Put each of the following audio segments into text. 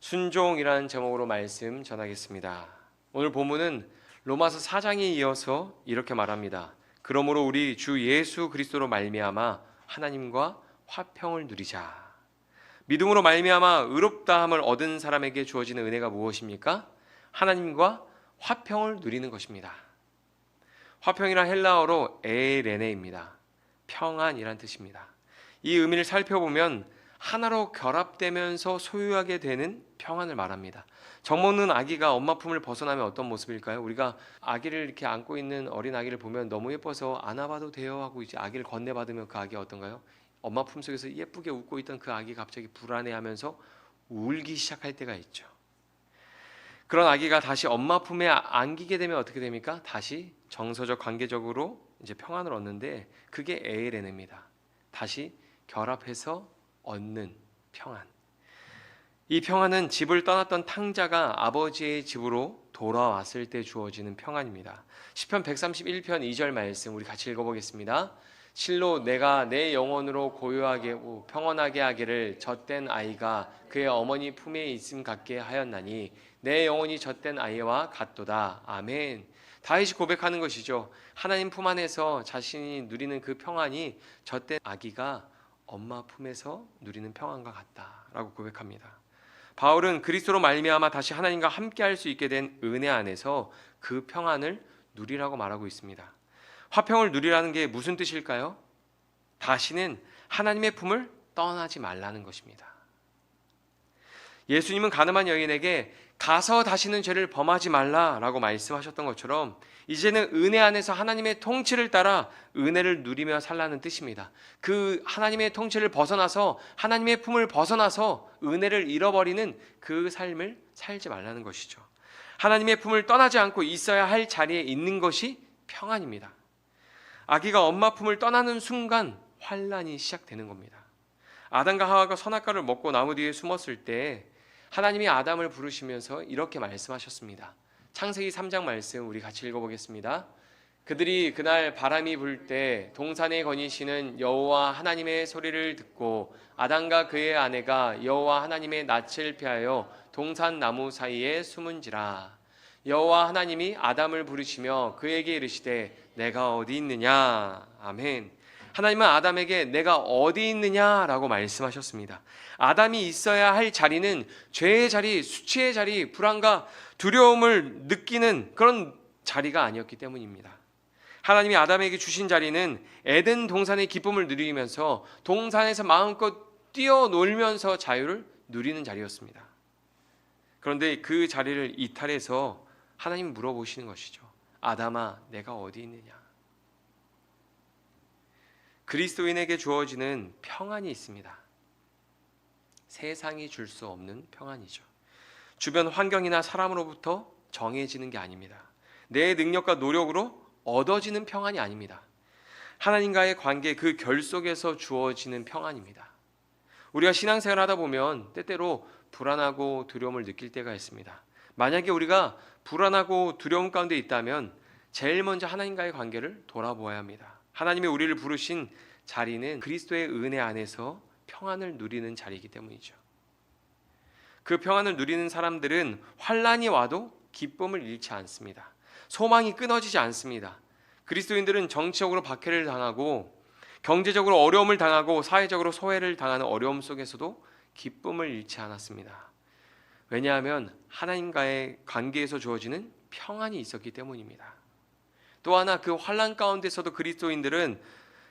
순종이라는 제목으로 말씀 전하겠습니다. 오늘 본문은 로마서 4장에 이어서 이렇게 말합니다. 그러므로 우리 주 예수 그리스도로 말미암아 하나님과 화평을 누리자. 믿음으로 말미암아 의롭다함을 얻은 사람에게 주어지는 은혜가 무엇입니까? 하나님과 화평을 누리는 것입니다. 화평이란 헬라어로 에레네입니다. 평안이란 뜻입니다. 이 의미를 살펴보면 하나로 결합되면서 소유하게 되는 평안을 말합니다. 젖먹는 아기가 엄마 품을 벗어나면 어떤 모습일까요? 우리가 아기를 이렇게 안고 있는 어린 아기를 보면 너무 예뻐서 안아봐도 돼요 하고 이제 아기를 건네받으면 그 아기가 어떤가요? 엄마 품속에서 예쁘게 웃고 있던 그 아기가 갑자기 불안해하면서 울기 시작할 때가 있죠. 그런 아기가 다시 엄마 품에 안기게 되면 어떻게 됩니까? 다시 정서적 관계적으로 이제 평안을 얻는데 그게 에레네입니다. 다시 결합해서 얻는 평안. 이 평안은 집을 떠났던 탕자가 아버지의 집으로 돌아왔을 때 주어지는 평안입니다. 시편 131편 2절 말씀 우리 같이 읽어보겠습니다. 실로 내가 내 영혼으로 고요하게 평안하게 하기를 젖된 아이가 그의 어머니 품에 있음 같게 하였나니 내 영혼이 젖된 아이와 같도다. 아멘. 다윗이 고백하는 것이죠. 하나님 품 안에서 자신이 누리는 그 평안이 젖된 아기가 엄마 품에서 누리는 평안과 같다라고 고백합니다. 바울은 그리스도로 말미암아 다시 하나님과 함께할 수 있게 된 은혜 안에서 그 평안을 누리라고 말하고 있습니다. 화평을 누리라는 게 무슨 뜻일까요? 다시는 하나님의 품을 떠나지 말라는 것입니다. 예수님은 가늠한 여인에게 가서 다시는 죄를 범하지 말라라고 말씀하셨던 것처럼 이제는 은혜 안에서 하나님의 통치를 따라 은혜를 누리며 살라는 뜻입니다. 그 하나님의 통치를 벗어나서 하나님의 품을 벗어나서 은혜를 잃어버리는 그 삶을 살지 말라는 것이죠. 하나님의 품을 떠나지 않고 있어야 할 자리에 있는 것이 평안입니다. 아기가 엄마 품을 떠나는 순간 환난이 시작되는 겁니다. 아담과 하와가 선악과를 먹고 나무 뒤에 숨었을 때 하나님이 아담을 부르시면서 이렇게 말씀하셨습니다. 창세기 3장 말씀 우리 같이 읽어보겠습니다. 그들이 그날 바람이 불 때 동산에 거니시는 여호와 하나님의 소리를 듣고 아담과 그의 아내가 여호와 하나님의 낯을 피하여 동산 나무 사이에 숨은지라. 여호와 하나님이 아담을 부르시며 그에게 이르시되 내가 어디 있느냐. 아멘. 하나님은 아담에게 내가 어디 있느냐라고 말씀하셨습니다. 아담이 있어야 할 자리는 죄의 자리, 수치의 자리, 불안과 두려움을 느끼는 그런 자리가 아니었기 때문입니다. 하나님이 아담에게 주신 자리는 에덴 동산의 기쁨을 누리면서 동산에서 마음껏 뛰어놀면서 자유를 누리는 자리였습니다. 그런데 그 자리를 이탈해서 하나님 물어보시는 것이죠. 아담아, 내가 어디 있느냐? 그리스도인에게 주어지는 평안이 있습니다. 세상이 줄 수 없는 평안이죠. 주변 환경이나 사람으로부터 정해지는 게 아닙니다. 내 능력과 노력으로 얻어지는 평안이 아닙니다. 하나님과의 관계 그 결 속에서 주어지는 평안입니다. 우리가 신앙생활을 하다 보면 때때로 불안하고 두려움을 느낄 때가 있습니다. 만약에 우리가 불안하고 두려움 가운데 있다면 제일 먼저 하나님과의 관계를 돌아보아야 합니다. 하나님이 우리를 부르신 자리는 그리스도의 은혜 안에서 평안을 누리는 자리이기 때문이죠. 그 평안을 누리는 사람들은 환난이 와도 기쁨을 잃지 않습니다. 소망이 끊어지지 않습니다. 그리스도인들은 정치적으로 박해를 당하고 경제적으로 어려움을 당하고 사회적으로 소외를 당하는 어려움 속에서도 기쁨을 잃지 않았습니다. 왜냐하면 하나님과의 관계에서 주어지는 평안이 있었기 때문입니다. 또 하나 그 환난 가운데서도 그리스도인들은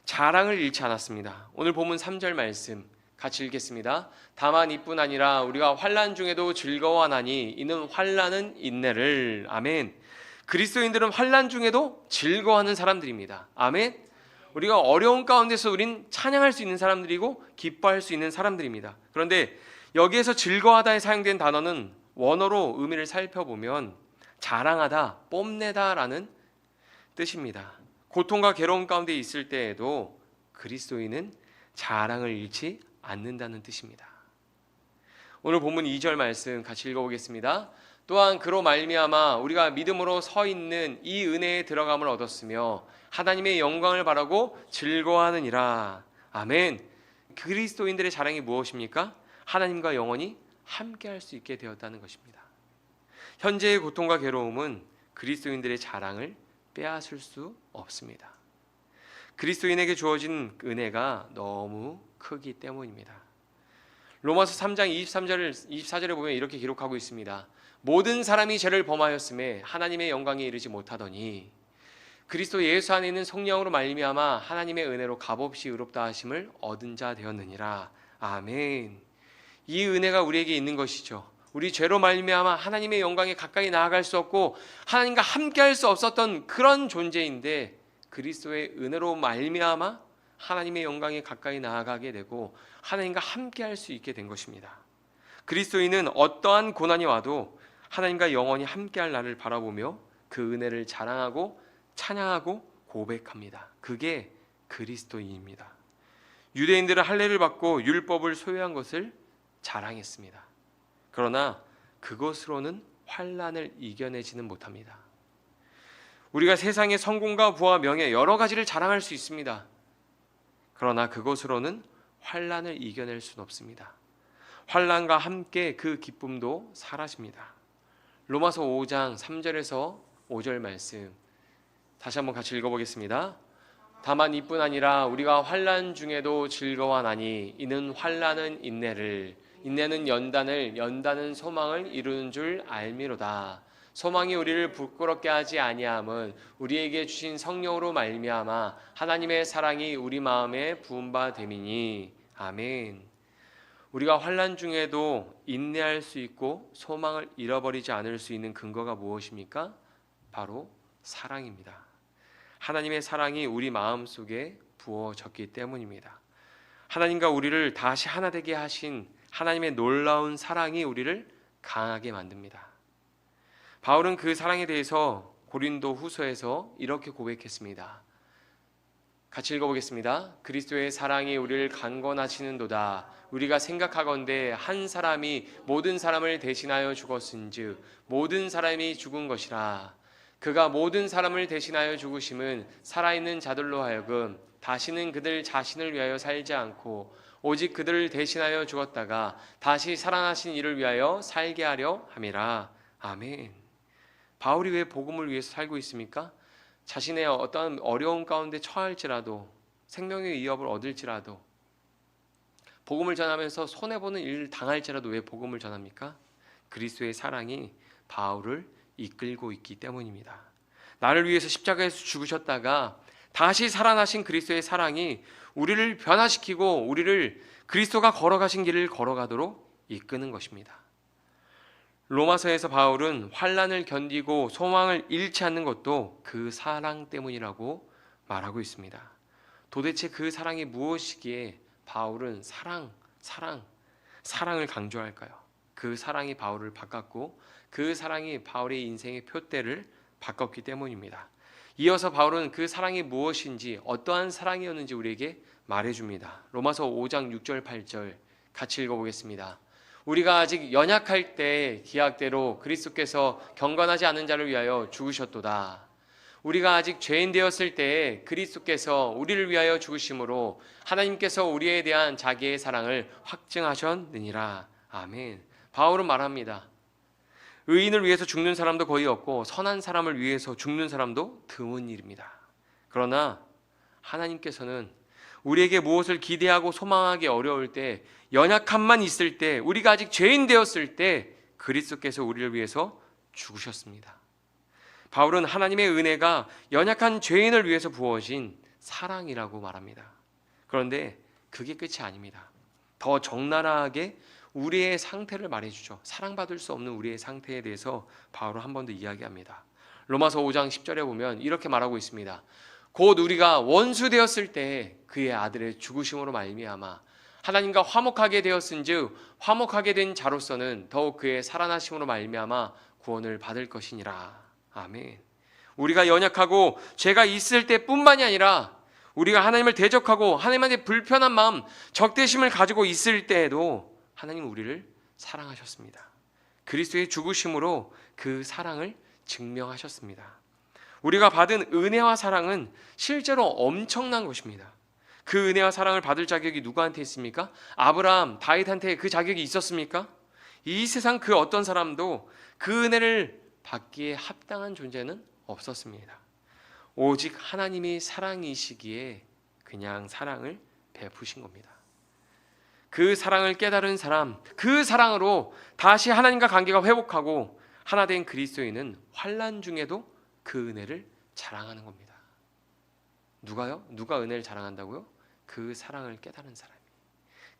자랑을 잃지 않았습니다. 오늘 본문 3절 말씀 같이 읽겠습니다. 다만 이뿐 아니라 우리가 환난 중에도 즐거워하나니 이는 환난은 인내를. 아멘. 그리스도인들은 환난 중에도 즐거워하는 사람들입니다. 아멘. 우리가 어려운 가운데서 우린 찬양할 수 있는 사람들이고 기뻐할 수 있는 사람들입니다. 그런데 여기에서 즐거워하다에 사용된 단어는 원어로 의미를 살펴보면 자랑하다, 뽐내다라는 뜻입니다. 고통과 괴로움 가운데 있을 때에도 그리스도인은 자랑을 잃지 않는다는 뜻입니다. 오늘 본문 2절 말씀 같이 읽어보겠습니다. 또한 그로 말미암아 우리가 믿음으로 서 있는 이 은혜에 들어감을 얻었으며 하나님의 영광을 바라고 즐거워하느니라. 아멘. 그리스도인들의 자랑이 무엇입니까? 하나님과 영원히 함께할 수 있게 되었다는 것입니다. 현재의 고통과 괴로움은 그리스도인들의 자랑을 빼앗을 수 없습니다. 그리스도인에게 주어진 은혜가 너무 크기 때문입니다. 로마서 3장 24절에 보면 이렇게 기록하고 있습니다. 모든 사람이 죄를 범하였음에 하나님의 영광에 이르지 못하더니 그리스도 예수 안에 있는 성령으로 말미암아 하나님의 은혜로 값없이 의롭다 하심을 얻은 자 되었느니라. 아멘. 이 은혜가 우리에게 있는 것이죠. 우리 죄로 말미암아 하나님의 영광에 가까이 나아갈 수 없고 하나님과 함께할 수 없었던 그런 존재인데 그리스도의 은혜로 말미암아 하나님의 영광에 가까이 나아가게 되고 하나님과 함께할 수 있게 된 것입니다. 그리스도인은 어떠한 고난이 와도 하나님과 영원히 함께할 날을 바라보며 그 은혜를 자랑하고 찬양하고 고백합니다. 그게 그리스도인입니다. 유대인들은 할례를 받고 율법을 소유한 것을 자랑했습니다. 그러나 그것으로는 환난을 이겨내지는 못합니다. 우리가 세상의 성공과 부와 명예 여러 가지를 자랑할 수 있습니다. 그러나 그것으로는 환난을 이겨낼 수는 없습니다. 환난과 함께 그 기쁨도 사라집니다. 로마서 5장 3절에서 5절 말씀 다시 한번 같이 읽어보겠습니다. 다만 이뿐 아니라 우리가 환난 중에도 즐거워하나니 이는 환난은 인내를, 인내는 연단을, 연단은 소망을 이루는 줄 알미로다. 소망이 우리를 부끄럽게 하지 아니함은 우리에게 주신 성령으로 말미암아 하나님의 사랑이 우리 마음에 부은 바 됨이니. 아멘. 우리가 환난 중에도 인내할 수 있고 소망을 잃어버리지 않을 수 있는 근거가 무엇입니까? 바로 사랑입니다. 하나님의 사랑이 우리 마음속에 부어졌기 때문입니다. 하나님과 우리를 다시 하나 되게 하신 하나님의 놀라운 사랑이 우리를 강하게 만듭니다. 바울은 그 사랑에 대해서 고린도 후서에서 이렇게 고백했습니다. 같이 읽어보겠습니다. 그리스도의 사랑이 우리를 강건하시는도다. 우리가 생각하건대 한 사람이 모든 사람을 대신하여 죽었은즉 모든 사람이 죽은 것이라. 그가 모든 사람을 대신하여 죽으심은 살아있는 자들로 하여금 다시는 그들 자신을 위하여 살지 않고 오직 그들을 대신하여 죽었다가 다시 살아나신 이를 위하여 살게 하려 함이라. 아멘. 바울이 왜 복음을 위해서 살고 있습니까? 자신의 어떤 어려움 가운데 처할지라도 생명의 위협을 얻을지라도 복음을 전하면서 손해보는 일을 당할지라도 왜 복음을 전합니까? 그리스도의 사랑이 바울을 이끌고 있기 때문입니다. 나를 위해서 십자가에서 죽으셨다가 다시 살아나신 그리스도의 사랑이 우리를 변화시키고 우리를 그리스도가 걸어가신 길을 걸어가도록 이끄는 것입니다. 로마서에서 바울은 환난을 견디고 소망을 잃지 않는 것도 그 사랑 때문이라고 말하고 있습니다. 도대체 그 사랑이 무엇이기에 바울은 사랑을 강조할까요? 그 사랑이 바울을 바꿨고 그 사랑이 바울의 인생의 표대를 바꿨기 때문입니다. 이어서 바울은 그 사랑이 무엇인지 어떠한 사랑이었는지 우리에게 말해줍니다. 로마서 5장 6절 8절 같이 읽어보겠습니다. 우리가 아직 연약할 때 기약대로 그리스도께서 경건하지 않은 자를 위하여 죽으셨도다. 우리가 아직 죄인 되었을 때에 그리스도께서 우리를 위하여 죽으심으로 하나님께서 우리에 대한 자기의 사랑을 확증하셨느니라. 아멘. 바울은 말합니다. 의인을 위해서 죽는 사람도 거의 없고 선한 사람을 위해서 죽는 사람도 드문 일입니다. 그러나 하나님께서는 우리에게 무엇을 기대하고 소망하기 어려울 때, 연약함만 있을 때, 우리가 아직 죄인 되었을 때 그리스도께서 우리를 위해서 죽으셨습니다. 바울은 하나님의 은혜가 연약한 죄인을 위해서 부어진 사랑이라고 말합니다. 그런데 그게 끝이 아닙니다. 더 적나라하게 우리의 상태를 말해주죠. 사랑받을 수 없는 우리의 상태에 대해서 바울은 한 번 더 이야기합니다. 로마서 5장 10절에 보면 이렇게 말하고 있습니다. 곧 우리가 원수 되었을 때 그의 아들의 죽으심으로 말미암아 하나님과 화목하게 되었은즉 화목하게 된 자로서는 더욱 그의 살아나심으로 말미암아 구원을 받을 것이니라. 아멘. 우리가 연약하고 죄가 있을 때뿐만이 아니라 우리가 하나님을 대적하고 하나님한테 불편한 마음, 적대심을 가지고 있을 때에도 하나님은 우리를 사랑하셨습니다. 그리스도의 죽으심으로 그 사랑을 증명하셨습니다. 우리가 받은 은혜와 사랑은 실제로 엄청난 것입니다. 그 은혜와 사랑을 받을 자격이 누구한테 있습니까? 아브라함, 다윗한테 그 자격이 있었습니까? 이 세상 그 어떤 사람도 그 은혜를 받기에 합당한 존재는 없었습니다. 오직 하나님이 사랑이시기에 그냥 사랑을 베푸신 겁니다. 그 사랑을 깨달은 사람, 그 사랑으로 다시 하나님과 관계가 회복하고 하나 된 그리스도인은 환난 중에도 그 은혜를 자랑하는 겁니다. 누가요? 누가 은혜를 자랑한다고요? 그 사랑을 깨달은 사람이.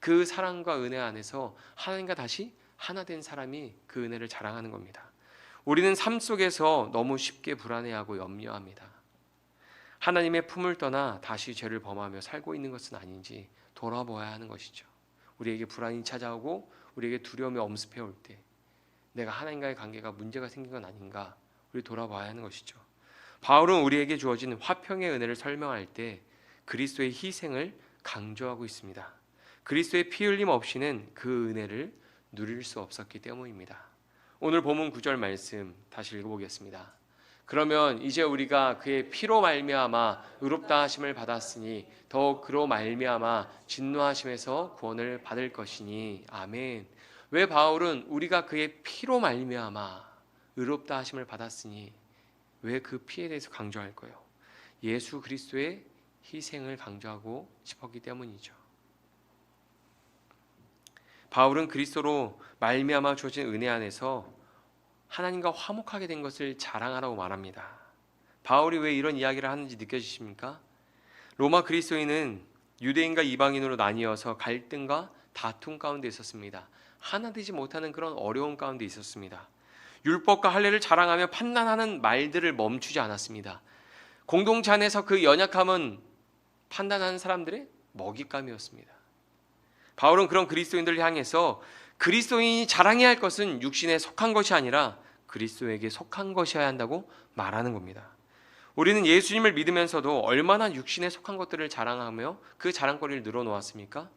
그 사랑과 은혜 안에서 하나님과 다시 하나 된 사람이 그 은혜를 자랑하는 겁니다. 우리는 삶 속에서 너무 쉽게 불안해하고 염려합니다. 하나님의 품을 떠나 다시 죄를 범하며 살고 있는 것은 아닌지 돌아보아야 하는 것이죠. 우리에게 불안이 찾아오고 우리에게 두려움이 엄습해 올 때 내가 하나님과의 관계가 문제가 생긴 건 아닌가 우리 돌아봐야 하는 것이죠. 바울은 우리에게 주어진 화평의 은혜를 설명할 때 그리스도의 희생을 강조하고 있습니다. 그리스도의 피 흘림 없이는 그 은혜를 누릴 수 없었기 때문입니다. 오늘 본문 9절 말씀 다시 읽어보겠습니다. 그러면 이제 우리가 그의 피로 말미암아 의롭다 하심을 받았으니 더욱 그로 말미암아 진노하심에서 구원을 받을 것이니 아멘. 왜 바울은 우리가 그의 피로 말미암아 의롭다 하심을 받았으니 왜 그 피에 대해서 강조할 거예요? 예수 그리스도의 희생을 강조하고 싶었기 때문이죠. 바울은 그리스도로 말미암아 주어진 은혜 안에서 하나님과 화목하게 된 것을 자랑하라고 말합니다. 바울이 왜 이런 이야기를 하는지 느껴지십니까? 로마 그리스도인은 유대인과 이방인으로 나뉘어서 갈등과 다툼 가운데 있었습니다. 하나 되지 못하는 그런 어려운 가운데 있었습니다. 율법과 할례를 자랑하며 판단하는 말들을 멈추지 않았습니다. 공동체 안에서 그 연약함은 판단하는 사람들의 먹잇감이었습니다. 바울은 그런 그리스도인들을 향해서 그리스도인이 자랑해야 할 것은 육신에 속한 것이 아니라 그리스도에게 속한 것이어야 한다고 말하는 겁니다. 우리는 예수님을 믿으면서도 얼마나 육신에 속한 것들을 자랑하며 그 자랑거리를 늘어놓았습니까?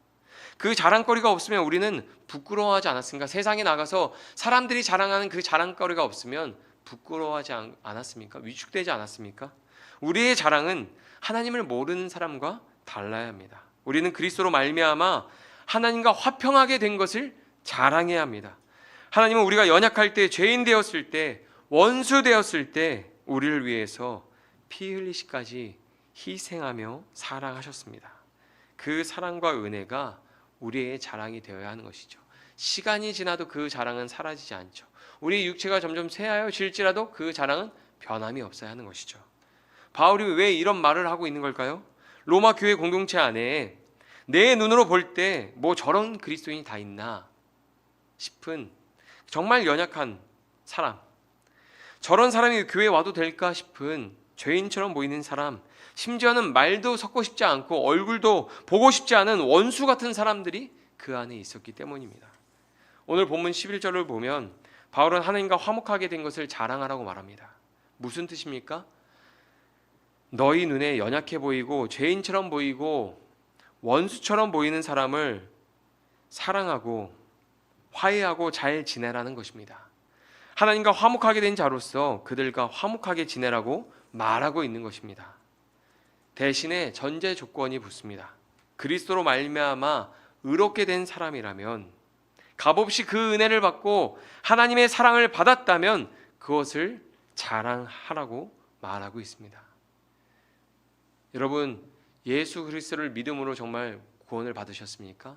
그 자랑거리가 없으면 우리는 부끄러워하지 않았습니까? 세상에 나가서 사람들이 자랑하는 그 자랑거리가 없으면 부끄러워하지 않았습니까? 위축되지 않았습니까? 우리의 자랑은 하나님을 모르는 사람과 달라야 합니다. 우리는 그리스도로 말미암아 하나님과 화평하게 된 것을 자랑해야 합니다. 하나님은 우리가 연약할 때, 죄인 되었을 때, 원수 되었을 때 우리를 위해서 피 흘리시까지 희생하며 사랑하셨습니다. 그 사랑과 은혜가 우리의 자랑이 되어야 하는 것이죠. 시간이 지나도 그 자랑은 사라지지 않죠. 우리의 육체가 점점 쇠하여 질지라도 그 자랑은 변함이 없어야 하는 것이죠. 바울이 왜 이런 말을 하고 있는 걸까요? 로마 교회 공동체 안에 내 눈으로 볼 때 뭐 저런 그리스도인이 다 있나 싶은 정말 연약한 사람, 저런 사람이 교회에 와도 될까 싶은 죄인처럼 보이는 사람, 심지어는 말도 섞고 싶지 않고 얼굴도 보고 싶지 않은 원수 같은 사람들이 그 안에 있었기 때문입니다. 오늘 본문 11절을 보면 바울은 하나님과 화목하게 된 것을 자랑하라고 말합니다. 무슨 뜻입니까? 너희 눈에 연약해 보이고 죄인처럼 보이고 원수처럼 보이는 사람을 사랑하고 화해하고 잘 지내라는 것입니다. 하나님과 화목하게 된 자로서 그들과 화목하게 지내라고 말하고 있는 것입니다. 대신에 전제 조건이 붙습니다. 그리스도로 말미암아 의롭게 된 사람이라면, 값없이 그 은혜를 받고 하나님의 사랑을 받았다면 그것을 자랑하라고 말하고 있습니다. 여러분, 예수 그리스도를 믿음으로 정말 구원을 받으셨습니까?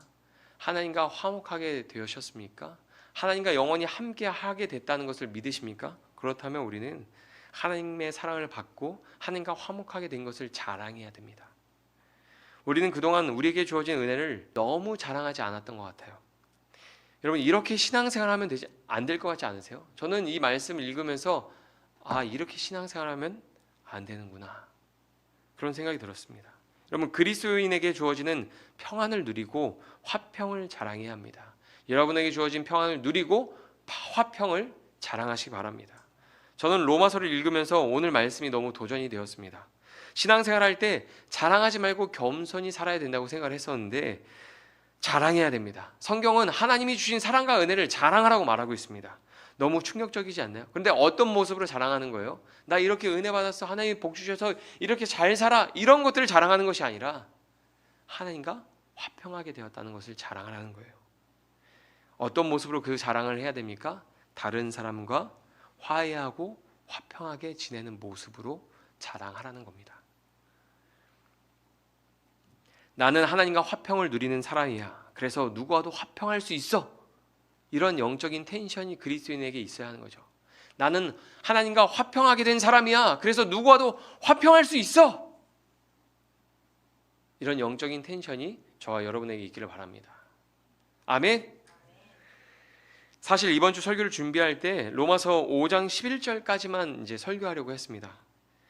하나님과 화목하게 되셨습니까? 하나님과 영원히 함께 하게 됐다는 것을 믿으십니까? 그렇다면 우리는 하나님의 사랑을 받고 하나님과 화목하게 된 것을 자랑해야 됩니다. 우리는 그동안 우리에게 주어진 은혜를 너무 자랑하지 않았던 것 같아요. 여러분, 이렇게 신앙생활하면 안 될 것 같지 않으세요? 저는 이 말씀을 읽으면서 이렇게 신앙생활하면 안 되는구나, 그런 생각이 들었습니다. 여러분, 그리스도인에게 주어지는 평안을 누리고 화평을 자랑해야 합니다. 여러분에게 주어진 평안을 누리고 화평을 자랑하시기 바랍니다. 저는 로마서를 읽으면서 오늘 말씀이 너무 도전이 되었습니다. 신앙생활할 때 자랑하지 말고 겸손히 살아야 된다고 생각을 했었는데 자랑해야 됩니다. 성경은 하나님이 주신 사랑과 은혜를 자랑하라고 말하고 있습니다. 너무 충격적이지 않나요? 그런데 어떤 모습으로 자랑하는 거예요? 나 이렇게 은혜 받았어, 하나님이 복 주셔서 이렇게 잘 살아, 이런 것들을 자랑하는 것이 아니라 하나님과 화평하게 되었다는 것을 자랑하라는 거예요. 어떤 모습으로 그 자랑을 해야 됩니까? 다른 사람과 화해하고 화평하게 지내는 모습으로 자랑하라는 겁니다. 나는 하나님과 화평을 누리는 사람이야. 그래서 누구와도 화평할 수 있어. 이런 영적인 텐션이 그리스도인에게 있어야 하는 거죠. 나는 하나님과 화평하게 된 사람이야. 그래서 누구와도 화평할 수 있어. 이런 영적인 텐션이 저와 여러분에게 있기를 바랍니다. 아멘. 사실 이번 주 설교를 준비할 때 로마서 5장 11절까지만 이제 설교하려고 했습니다.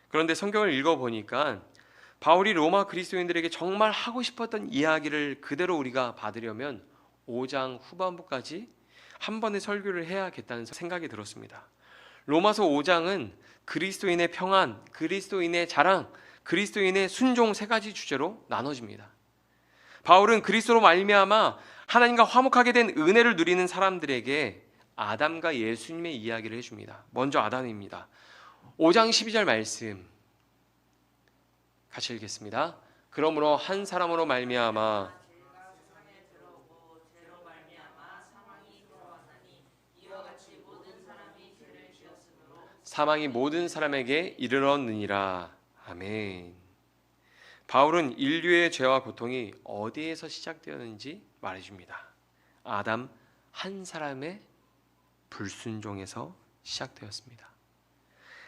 그런데 성경을 읽어보니까 바울이 로마 그리스도인들에게 정말 하고 싶었던 이야기를 그대로 우리가 받으려면 5장 후반부까지 한 번의 설교를 해야겠다는 생각이 들었습니다. 로마서 5장은 그리스도인의 평안, 그리스도인의 자랑, 그리스도인의 순종 세 가지 주제로 나눠집니다. 바울은 그리스도로 말미암아 하나님과 화목하게 된 은혜를 누리는 사람들에게 아담과 예수님의 이야기를 해줍니다. 먼저 아담입니다. 5장 12절 말씀 같이 읽겠습니다. 그러므로 한 사람으로 말미암아 사망이 모든 사람에게 이르렀느니라. 아멘. 바울은 인류의 죄와 고통이 어디에서 시작되었는지 말해줍니다. 아담 한 사람의 불순종에서 시작되었습니다.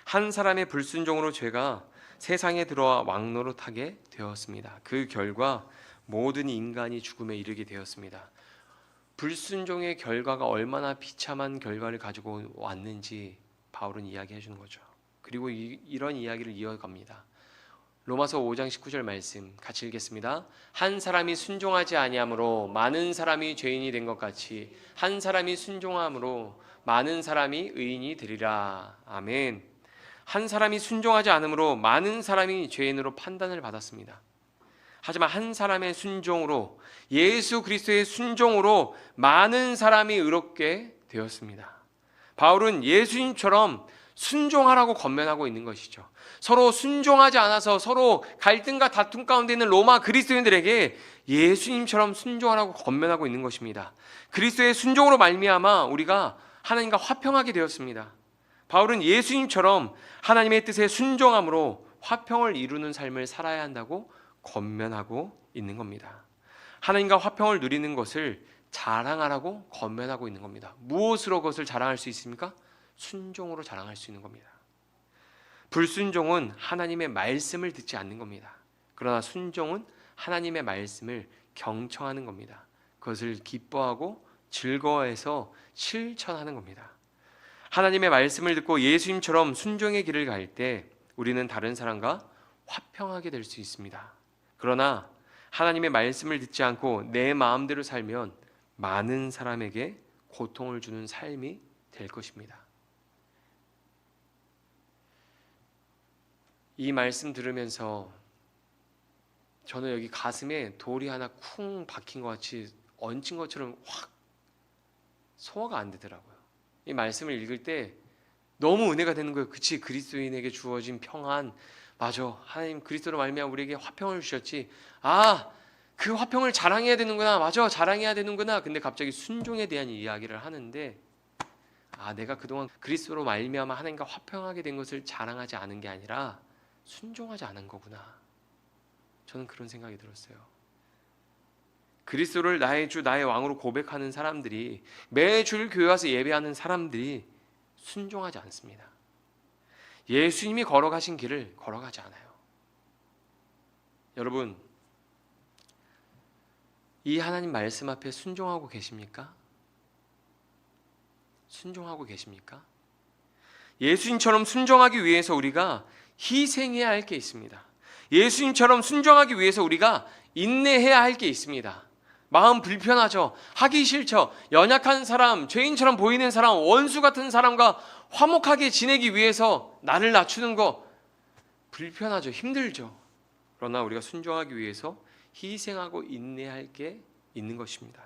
한 사람의 불순종으로 죄가 세상에 들어와 왕노릇하게 되었습니다. 그 결과 모든 인간이 죽음에 이르게 되었습니다. 불순종의 결과가 얼마나 비참한 결과를 가지고 왔는지 바울은 이야기해 주는 거죠. 그리고 이런 이야기를 이어갑니다. 로마서 5장 19절 말씀 같이 읽겠습니다. 한 사람이 순종하지 아니함으로 많은 사람이 죄인이 된 것 같이 한 사람이 순종함으로 많은 사람이 의인이 되리라. 아멘. 한 사람이 순종하지 않으므로 많은 사람이 죄인으로 판단을 받았습니다. 하지만 한 사람의 순종으로, 예수 그리스도의 순종으로 많은 사람이 의롭게 되었습니다. 바울은 예수님처럼 순종하라고 권면하고 있는 것이죠. 서로 순종하지 않아서 서로 갈등과 다툼 가운데 있는 로마 그리스도인들에게 예수님처럼 순종하라고 권면하고 있는 것입니다. 그리스도의 순종으로 말미암아 우리가 하나님과 화평하게 되었습니다. 바울은 예수님처럼 하나님의 뜻에 순종함으로 화평을 이루는 삶을 살아야 한다고 권면하고 있는 겁니다. 하나님과 화평을 누리는 것을 자랑하라고 권면하고 있는 겁니다. 무엇으로 그것을 자랑할 수 있습니까? 순종으로 자랑할 수 있는 겁니다. 불순종은 하나님의 말씀을 듣지 않는 겁니다. 그러나 순종은 하나님의 말씀을 경청하는 겁니다. 그것을 기뻐하고 즐거워해서 실천하는 겁니다. 하나님의 말씀을 듣고 예수님처럼 순종의 길을 갈 때 우리는 다른 사람과 화평하게 될 수 있습니다. 그러나 하나님의 말씀을 듣지 않고 내 마음대로 살면 많은 사람에게 고통을 주는 삶이 될 것입니다. 이 말씀 들으면서 저는 여기 가슴에 돌이 하나 쿵 박힌 것 같이 얹힌 것처럼 확 소화가 안 되더라고요. 이 말씀을 읽을 때 너무 은혜가 되는 거예요. 그치, 그리스도인에게 주어진 평안, 맞아, 하나님 그리스도로 말미암아 우리에게 화평을 주셨지. 그 화평을 자랑해야 되는구나. 맞아, 자랑해야 되는구나. 근데 갑자기 순종에 대한 이야기를 하는데 내가 그동안 그리스도로 말미암아 하나님과 화평하게 된 것을 자랑하지 않은 게 아니라 순종하지 않은 거구나. 저는 그런 생각이 들었어요. 그리스도를 나의 주, 나의 왕으로 고백하는 사람들이, 매주일 교회 와서 예배하는 사람들이 순종하지 않습니다. 예수님이 걸어가신 길을 걸어가지 않아요. 여러분, 이 하나님 말씀 앞에 순종하고 계십니까? 순종하고 계십니까? 예수님처럼 순종하기 위해서 우리가 희생해야 할 게 있습니다. 예수님처럼 순종하기 위해서 우리가 인내해야 할 게 있습니다. 마음 불편하죠. 하기 싫죠. 연약한 사람, 죄인처럼 보이는 사람, 원수 같은 사람과 화목하게 지내기 위해서 나를 낮추는 거 불편하죠. 힘들죠. 그러나 우리가 순종하기 위해서 희생하고 인내할 게 있는 것입니다.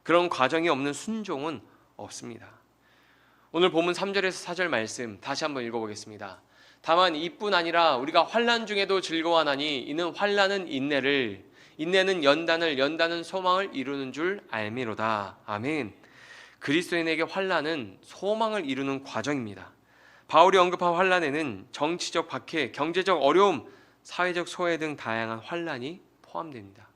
그런 과정이 없는 순종은 없습니다. 오늘 본문 3절에서 4절 말씀 다시 한번 읽어보겠습니다. 다만 이뿐 아니라 우리가 환난 중에도 즐거워하나니 이는 환난은 인내를, 인내는 연단을, 연단은 소망을 이루는 줄 알미로다. 아멘. 그리스도인에게 환난은 소망을 이루는 과정입니다. 바울이 언급한 환난에는 정치적 박해, 경제적 어려움, 사회적 소외 등 다양한 환난이 포함됩니다.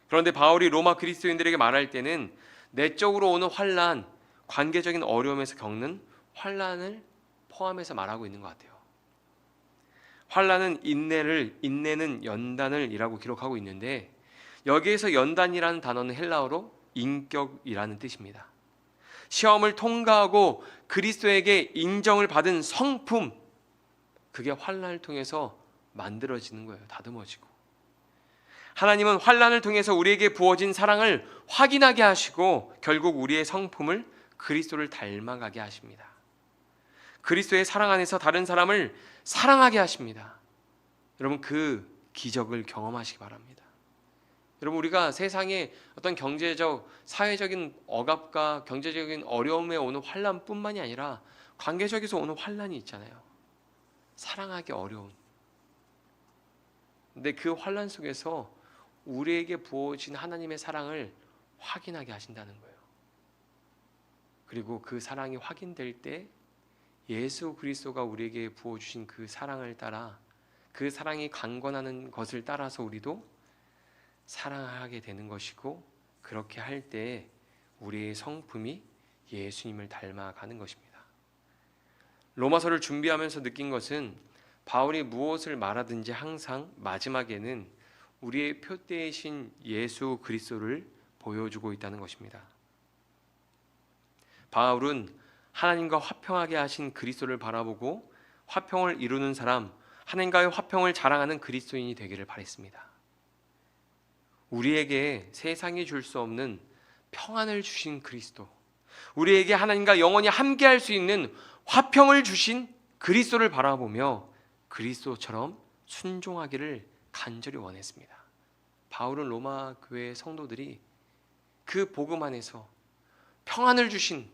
그런데 바울이 로마 그리스도인들에게 말할 때는 내적으로 오는 환난, 관계적인 어려움에서 겪는 환난을 포함해서 말하고 있는 것 같아요. 환난은 인내는 연단을이라고 기록하고 있는데, 여기에서 연단이라는 단어는 헬라어로 인격이라는 뜻입니다. 시험을 통과하고 그리스도에게 인정을 받은 성품, 그게 환난을 통해서 만들어지는 거예요. 다듬어지고. 하나님은 환난을 통해서 우리에게 부어진 사랑을 확인하게 하시고 결국 우리의 성품을 그리스도를 닮아가게 하십니다. 그리스도의 사랑 안에서 다른 사람을 사랑하게 하십니다. 여러분, 그 기적을 경험하시기 바랍니다. 여러분, 우리가 세상에 어떤 경제적, 사회적인 억압과 경제적인 어려움에 오는 환난뿐만이 아니라 관계적에서 오는 환난이 있잖아요. 사랑하기 어려운. 근데 그 환난 속에서 우리에게 부어진 하나님의 사랑을 확인하게 하신다는 거예요. 그리고 그 사랑이 확인될 때 예수 그리스도가 우리에게 부어주신 그 사랑을 따라, 그 사랑이 강권하는 것을 따라서 우리도 사랑하게 되는 것이고, 그렇게 할 때 우리의 성품이 예수님을 닮아가는 것입니다. 로마서를 준비하면서 느낀 것은 바울이 무엇을 말하든지 항상 마지막에는 우리의 표대이신 예수 그리스도를 보여주고 있다는 것입니다. 바울은 하나님과 화평하게 하신 그리스도를 바라보고 화평을 이루는 사람, 하나님과의 화평을 자랑하는 그리스도인이 되기를 바랬습니다. 우리에게 세상이 줄 수 없는 평안을 주신 그리스도, 우리에게 하나님과 영원히 함께할 수 있는 화평을 주신 그리스도를 바라보며 그리스도처럼 순종하기를 간절히 원했습니다. 바울은 로마 교회 성도들이 그 복음 안에서 평안을 주신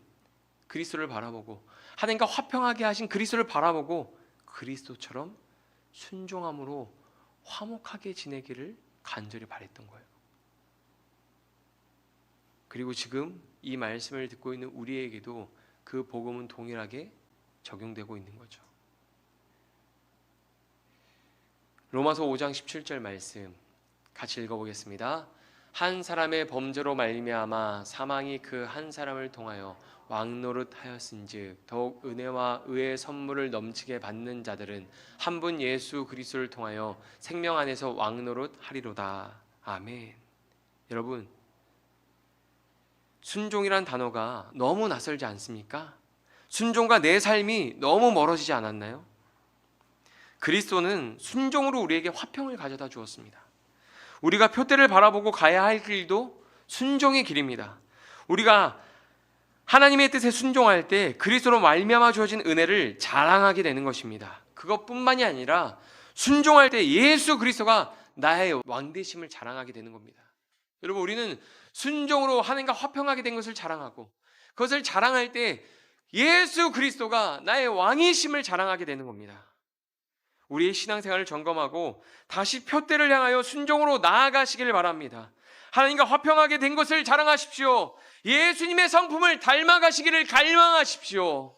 그리스도를 바라보고 하나님과 화평하게 하신 그리스도를 바라보고 그리스도처럼 순종함으로 화목하게 지내기를 간절히 바랬던 거예요. 그리고 지금 이 말씀을 듣고 있는 우리에게도 그 복음은 동일하게 적용되고 있는 거죠. 로마서 5장 17절 말씀 같이 읽어보겠습니다. 한 사람의 범죄로 말미암아 사망이 그 한 사람을 통하여 왕노릇하였은즉 더욱 은혜와 의의 선물을 넘치게 받는 자들은 한 분 예수 그리스도를 통하여 생명 안에서 왕노릇하리로다. 아멘. 여러분, 순종이란 단어가 너무 낯설지 않습니까? 순종과 내 삶이 너무 멀어지지 않았나요? 그리스도는 순종으로 우리에게 화평을 가져다 주었습니다. 우리가 표대를 바라보고 가야 할 길도 순종의 길입니다. 우리가 하나님의 뜻에 순종할 때 그리스도로 말미암아 주어진 은혜를 자랑하게 되는 것입니다. 그것뿐만이 아니라 순종할 때 예수 그리스도가 나의 왕되심을 자랑하게 되는 겁니다. 여러분, 우리는 순종으로 하나님과 화평하게 된 것을 자랑하고, 그것을 자랑할 때 예수 그리스도가 나의 왕이심을 자랑하게 되는 겁니다. 우리의 신앙생활을 점검하고 다시 표대를 향하여 순종으로 나아가시길 바랍니다. 하나님과 화평하게 된 것을 자랑하십시오. 예수님의 성품을 닮아가시기를 갈망하십시오.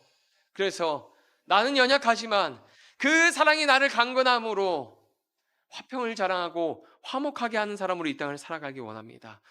그래서 나는 연약하지만 그 사랑이 나를 강건함으로 화평을 자랑하고 화목하게 하는 사람으로 이 땅을 살아가기 원합니다.